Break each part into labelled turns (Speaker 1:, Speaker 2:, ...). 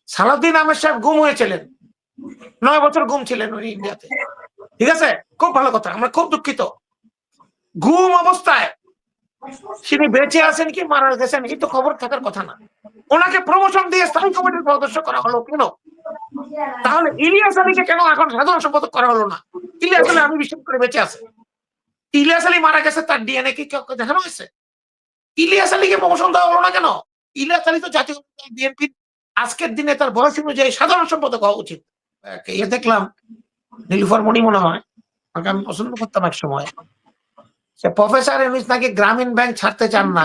Speaker 1: সালাউদ্দিন আহমেদ সাহেব গুম হয়েছিলেন, 9 বছর গুম ছিলেন উনি ইন্ডিয়াতে। ঠিক আছে, খুব ভালো কথা, আমরা খুব দুঃখিত। গুম অবস্থায় তিনি বেঁচে আছেন কি মারা গেছেন এই তো খবর থাকার কথা না। ওনাকে প্রমোশন দিয়ে স্থায়ী কমিটির সদস্য করা হলো কেন? তাহলে ইলিয়াস আলীকে কেন এখন সাধারণ সম্পাদক করা হলো না? ইলিয়াস আলী আমি বিশ্বাস করে বেঁচে আছে। ইলিয়াস আলী মারা গেছে, তার ডিএনএ কি দেখানো হয়েছে? ইলিয়াস আলীকে প্রমোশন দেওয়া হলো না কেন? ইলিয়াস আলী তো জাতীয় বিএনপির আজকের দিনে তার বয়স অনুযায়ী সাধারণ সম্পাদক হওয়া উচিত। দেখলাম নীলুফার মণি মনে হয়, আমি পছন্দ করতাম এক সময়, সে প্রফেসর ইউনূস নাকি গ্রামীণ ব্যাংক ছাড়তে চান না,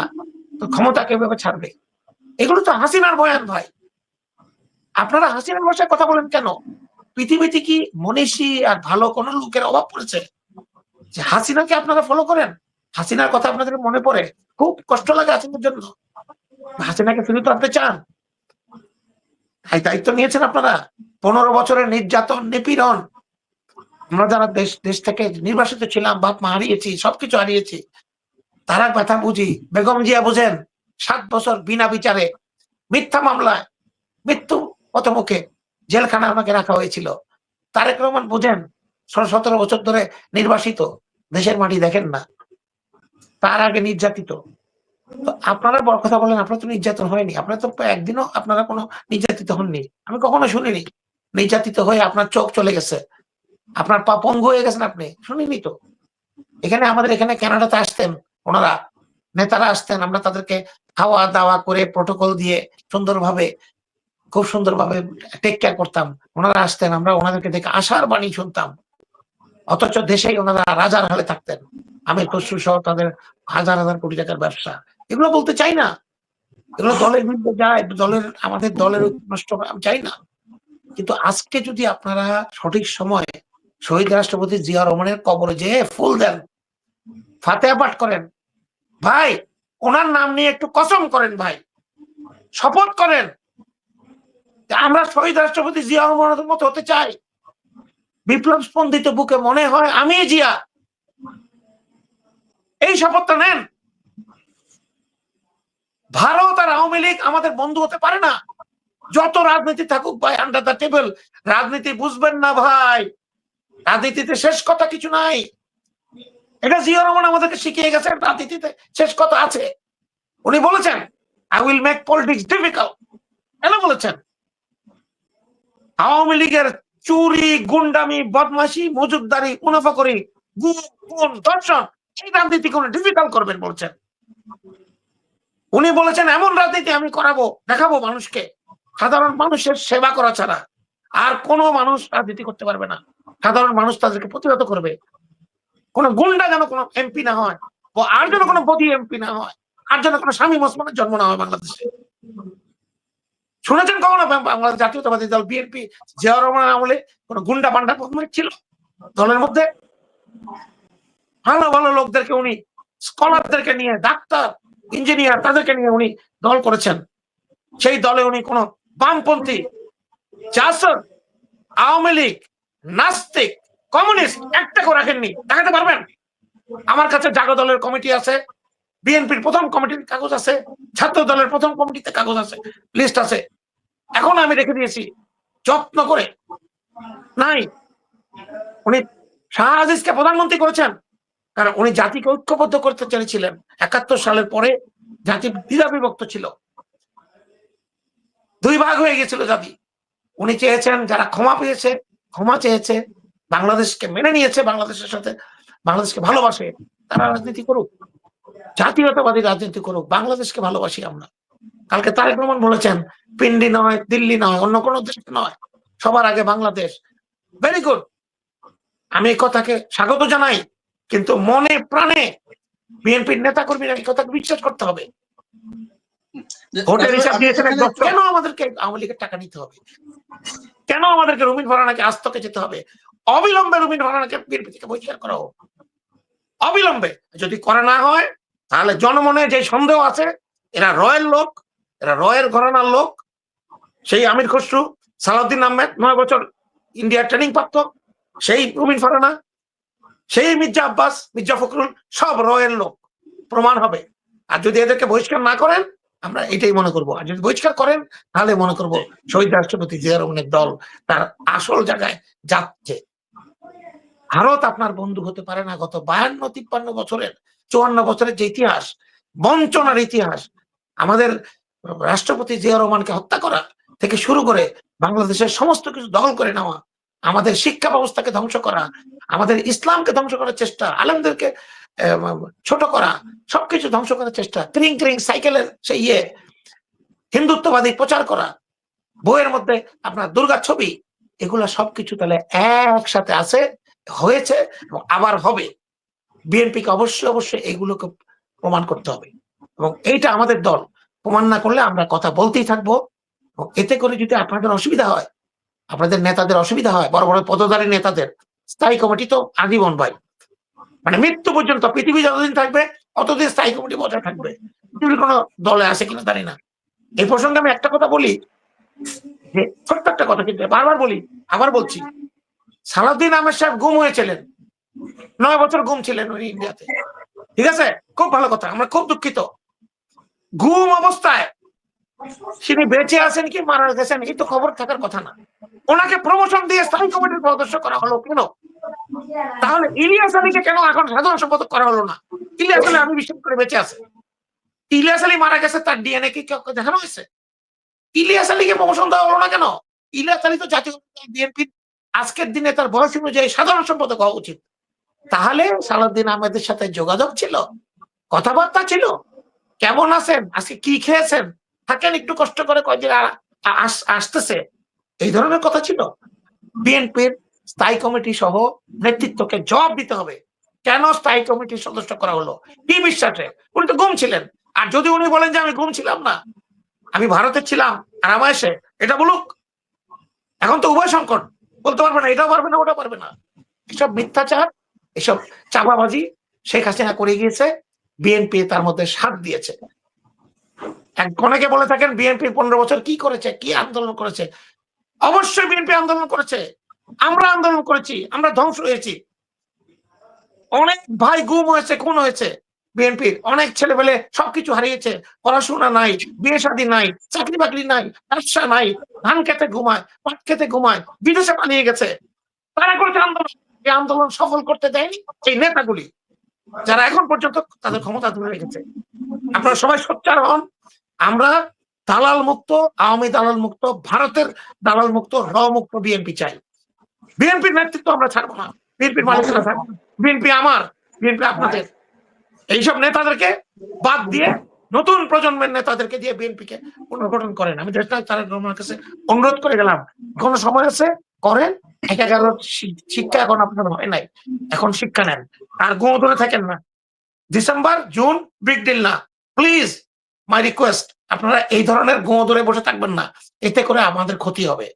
Speaker 1: তো ক্ষমতা কিভাবে ছাড়বে? এগুলো তো হাসিনার বয়ান ভাই। আপনারা হাসিনার ভাষায় কথা বলেন কেন? পৃথিবীতে কি মনীষী আর ভালো কোন লোকের অভাব পড়েছে যে হাসিনাকে আপনারা ফলো করেন? হাসিনার কথা আপনাদের মনে পড়ে? খুব কষ্ট লাগে হাসিনার জন্য। হাসিনাকে ফিরত আনতে চান, তাই দায়িত্ব নিয়েছেন আপনারা। 15 বছরের নির্যাতন নিপীড়ন, আমরা যারা দেশ থেকে নির্বাসিত ছিলাম, বাপ মা হারিয়েছি, সবকিছু হারিয়েছি, তারা ব্যথা বুঝি। বেগম জিয়া বুঝেন, 7 বছর বিনা বিচারে মিথ্যা মামলায় মৃত্যু পথমুখে জেলখানায় আমাকে রাখা হয়েছিল। তারেক রহমান বুঝেন, 17 বছর ধরে নির্বাসিত, দেশের মাটি দেখেন না, তার আগে নির্যাতিত। তো আপনারা বড় কথা বলেন, আপনারা তো নির্যাতন হয়নি, আপনারা তো একদিনও আপনারা কোনো নির্যাতিত হননি, আমি কখনো শুনিনি। নির্যাতিত হয়ে আপনার চোখ চলে গেছে, আপনার পা পঙ্গু হয়ে গেছেন, আপনি শুনিনি তো। এখানে আমাদের এখানে কানাডাতে আসতেন ওনারা, নেতারা আসতেন, আমরা তাদেরকে খাওয়া দাওয়া করে প্রটোকল দিয়ে সুন্দরভাবে, খুব সুন্দরভাবে টেক কেয়ার করতাম। ওনারা আসতেন, আমরা ওনাদেরকে দেখে আশার বাণী শুনতাম। অথচ দেশেই ওনারা রাজার হালে থাকতেন, আমির খসরু সহ তাদের হাজার হাজার কোটি টাকার ব্যবসা। এগুলো বলতে চাই না, এগুলো দলের বিরুদ্ধে যায়, দলের আমাদের দলের নষ্ট আমি চাই না। কিন্তু আজকে যদি আপনারা সঠিক সময়ে শহীদ রাষ্ট্রপতি জিয়া রহমানের কবরে যেয়ে ফুল দেন, ফাতেহা পাঠ করেন, ভাই ওনার নাম নিয়ে একটু কসম করেন, ভাই শপথ করেন আমরা শহীদ রাষ্ট্রপতি জিয়া রহমানের মতো হতে চাই। বিপ্লব স্পন্দিত বুকে মনে হয় আমি জিয়া, এই শপথটা নেন। ভারত আর আওয়ামী লীগ আমাদের বন্ধু হতে পারে না, যত রাজনীতি থাকুক ভাই আন্ডার দ্য টেবল। রাজনীতি বুঝবেন না ভাই, রাজনীতিতে শেষ কথা কিছু নাই। এটা জিয়া রহমান আমাদেরকে শিখিয়ে গেছেন, রাজনীতিতে শেষ কথা আছে। উনি বলেছেন I will make politics difficult, কেন বলেছেন? আওয়ামী লীগের চুরি, গুন্ডামি, বদমাশি, মজুদদারি, মুনাফাখোরি, গুম, ধর্ষণ, এই রাজনীতি কোন ডিফিকাল্ট করবেন বলছেন। উনি বলেছেন এমন রাজনীতি আমি করাবো, দেখাবো মানুষকে, সাধারণ মানুষের সেবা করা ছাড়া আর কোন মানুষ রাজনীতি করতে পারবে না। সাধারণ মানুষ তাদেরকে প্রতিহত করবে। কোন গুন্ডা যেন কোনো এমপি না হয়, আর যেন কোনো বদি এমপি না হয়, আর যেন কোনো স্বামী ওসমানের জন্ম না হয় বাংলাদেশে। শুনেছেন কখনো বাংলাদেশ জাতীয়তাবাদী দল বিএনপি জিয়া রহমান আমলে কোন গুন্ডা পান্ডা বদমাশ ছিল দলের মধ্যে? ভালো ভালো লোকদেরকে উনি, স্কলারদেরকে নিয়ে, ডাক্তার, ইঞ্জিনিয়ার, তাদেরকে নিয়ে উনি দল করেছেন। সেই দলে উনি কোন বামপন্থী, জাসদ, আওয়ামী লীগ, নাস্তিক, কমিউনিস্ট একটা করে রাখেননি। দেখাতে পারবেন? আমার কাছে জাগো দলের কমিটি আছে, বিএনপির প্রথম কমিটির কাগজ আছে, ছাত্র দলের প্রথম কমিটিতে কাগজ আছে, লিস্ট আছে, এখন আমি রেখে দিয়েছি যত্ন করে। নাই, উনি শাহ আজিজকে প্রধানমন্ত্রী করেছেন কারণ উনি জাতিকে ঐক্যবদ্ধ করতে চেয়েছিলেন। 71 সালের পরে জাতি দ্বিধা বিভক্ত ছিল, 2 ভাগ হয়ে গেছিল জাতি। উনি চেয়েছেন যারা ক্ষমা পেয়েছে, ক্ষমা চেয়েছে, বাংলাদেশকে মেনে নিয়েছে, বাংলাদেশের সাথে বাংলাদেশকে ভালোবাসে, তারা রাজনীতি করুক, জাতীয়তাবাদী রাজনীতি করুক, বাংলাদেশকে ভালোবাসি আমরা। কালকে তারেক রহমান বলেছেন পিন্ডি নয়, দিল্লি নয়, অন্য কোনো দেশ নয়, সবার আগে বাংলাদেশ। ভেরি গুড, আমি এই কথাকে স্বাগত জানাই, কিন্তু মনে প্রাণে বিএনপির নেতা কর্মীরা এই কথাকে বিশ্বাস করতে হবে। ভোটের হিসাব দিয়েছেন, কেন আমাদেরকে আওয়ামী লীগের টাকা নিতে হবে? কেন আমাদেরকে রুমিন ফারহানাকে আস্তকে যেতে হবে? অবিলম্বে রুমিন ফারহানাকে বিএনপি থেকে বহিষ্কার করা হোক, অবিলম্বে। যদি করা না হয় তাহলে জনমনে যে সন্দেহ আছে এরা রয়ের লোক, এরা রয়ের ঘরানার লোক, সেই আমির খসরু, সালাউদ্দিন আহমেদ 9 বছর ইন্ডিয়ার ট্রেনিং প্রাপ্ত, সেই রুমিন ফারহানা, সেই মির্জা আব্বাস, মির্জা ফখরুল, সব রয়ের লোক প্রমাণ হবে। আর যদি এদেরকে বহিষ্কার না করেন আমরা এটাই মনে করবো। আর যদি বহিষ্কার করেন তাহলে মনে করবো শহীদ রাষ্ট্রপতি জিয়া রহমানের দল তার আসল জায়গায় যাচ্ছে। ভারত আপনার বন্ধু হতে পারে না। গত 52-53 বছরের 54 বছরের যে ইতিহাস, বঞ্চনার ইতিহাস, আমাদের রাষ্ট্রপতি জিয়া রহমানকে হত্যা করা থেকে শুরু করে বাংলাদেশের সমস্ত কিছু দখল করে নেওয়া, আমাদের শিক্ষা ব্যবস্থাকে ধ্বংস করা, আমাদের ইসলামকে ধ্বংস করার চেষ্টা, আলেমদেরকে ছোট করা, সবকিছু ধ্বংস করার চেষ্টা, ক্রিং ক্রিং সাইকেলের সেই হিন্দুত্ববাদী প্রচার করা, বইয়ের মধ্যে আপনার দুর্গা ছবি, এগুলা সবকিছু তাহলে একসাথে আছে, হয়েছে এবং আবার হবে। বিএনপিকে অবশ্যই এগুলোকে প্রমাণ করতে হবে এবং এইটা আমাদের দল প্রমাণ না করলে আমরা কথা বলতেই থাকবো। এবং এতে করে যদি আপনাদের অসুবিধা হয়, আপনাদের নেতাদের অসুবিধা হয়, বড় বড় পদধারী নেতাদের, স্থায়ী কমিটি তো আজীবন ভাই, মানে মৃত্যু পর্যন্ত পৃথিবী যতদিন থাকবে অতদিন স্থায়ী কমিটি বজায় থাকবে। পৃথিবীর কোনো দলে আছে কিনা জানি না। এই প্রসঙ্গে আমি একটা কথা বলি, যে ছোট্ট একটা কথা কিন্তু বারবার বলি, আবার বলছি, সালাউদ্দিন আহমেদ সাহেব গুম হয়েছিলেন, 9 বছর গুম ছিলেন উনি ইন্ডিয়াতে। ঠিক আছে, খুব ভালো কথা, আমরা খুব দুঃখিত। গুম অবস্থায় তিনি বেঁচে আছেন কি মারা গেছেন এই তো খবর থাকার কথা না। ওনাকে প্রমোশন দিয়ে স্থায়ী কমিটির সদস্য করা হলো কেন? তাহলে ইলিয়াস আলীকে কেন এখন সাধারণ সম্পাদক করা হলো না? ইলিয়াস আলী আমি বিশ্বাস করে বেঁচে আছে। ইলিয়াস আলী মারা গেছে, তার ডিএনএ কি দেখানো হয়েছে? ইলিয়াস আলীকে প্রমোশন দেওয়া হলো না কেন? ইলিয়াস আলী তো জাতীয় বিএনপির আজকের দিনে তার বয়স অনুযায়ী সাধারণ সম্পাদক হওয়া উচিত। তাহলে সালাউদ্দিন আহমেদের সাথে যোগাযোগ ছিল, কথাবার্তা ছিল, কেমন আছেন, আজকে কি খেয়েছেন, থাকেন একটু কষ্ট করে কয়দিন আসতেছে, এই ধরনের কথা ছিল। বিএনপির স্থায়ী কমিটি সহ নেতৃত্বকে জবাব দিতে হবে, কেন স্থায়ী কমিটির সদস্য করা হলো, কি বিশ্বাসে? উনি তো গুম ছিলেন। আর যদি উনি বলেন যে আমি গুম ছিলাম না, আমি ভারতে ছিলাম আরামায়েশে, এটা বলুক। এখন তো উভয় সংকট, বলতে পারবে না, এটাও পারবে না, ওটা পারবে না। এসব মিথ্যাচার, এসব চাপাবাজি শেখ হাসিনা করে গিয়েছে, বিএনপি তার মধ্যে সাথ দিয়েছে। অনেকে বলে থাকেন বিএনপি 15 বছর কি করেছে, কি আন্দোলন করেছে। অবশ্যই বিএনপি আন্দোলন করেছে, আমরা আন্দোলন করেছি, আমরা ধ্বংস হয়েছি, অনেক ভাই গুম হয়েছে, খুন হয়েছে, বিএনপির অনেক ছেলেবেলে সবকিছু হারিয়েছে, পড়াশোনা নাই, বিয়ে শাদী নাই, চাকরি বাকরি নাই, ব্যবসা নাই, ধান খেতে ঘুমায়, পাট খেতে ঘুমায়, বিদেশে পালিয়ে গেছে। তারা করেছে আন্দোলন, এই আন্দোলন সফল করতে দেয়নি এই নেতাগুলি, যারা এখন পর্যন্ত তাদের ক্ষমতা ধরে রেখেছে। আপনারা সবাই সোচ্চার হন। আমরা দালাল মুক্ত, আওয়ামী দালাল মুক্ত, ভারতের দালাল মুক্ত, র মুক্ত বিএনপি চাই। বিএনপির নেতৃত্ব আমরা ছাড়বো না, বিএনপির মালিকরা থাকবো, বিএনপি আমার, বিএনপি আপনাদের। এইসব নেতাদেরকে বাদ দিয়ে নতুন প্রজন্মের নেতাদেরকে দিয়ে বিএনপিকে পুনর্গঠন করেন। আমি দেশনায়ক তারেক রহমানের কাছে অনুরোধ করে গেলাম, কোনো সময় আছে করেন, 11 শিক্ষা এখন আপনার হয় নাই, এখন শিক্ষা নেন, আর গুঁ ধরে থাকেন না। ডিসেম্বর জুন বিগ ডিল না, প্লিজ মাই রিকোয়েস্ট, আপনারা এই ধরনের গুঁ ধরে বসে থাকবেন না, এতে করে আমাদের ক্ষতি হবে।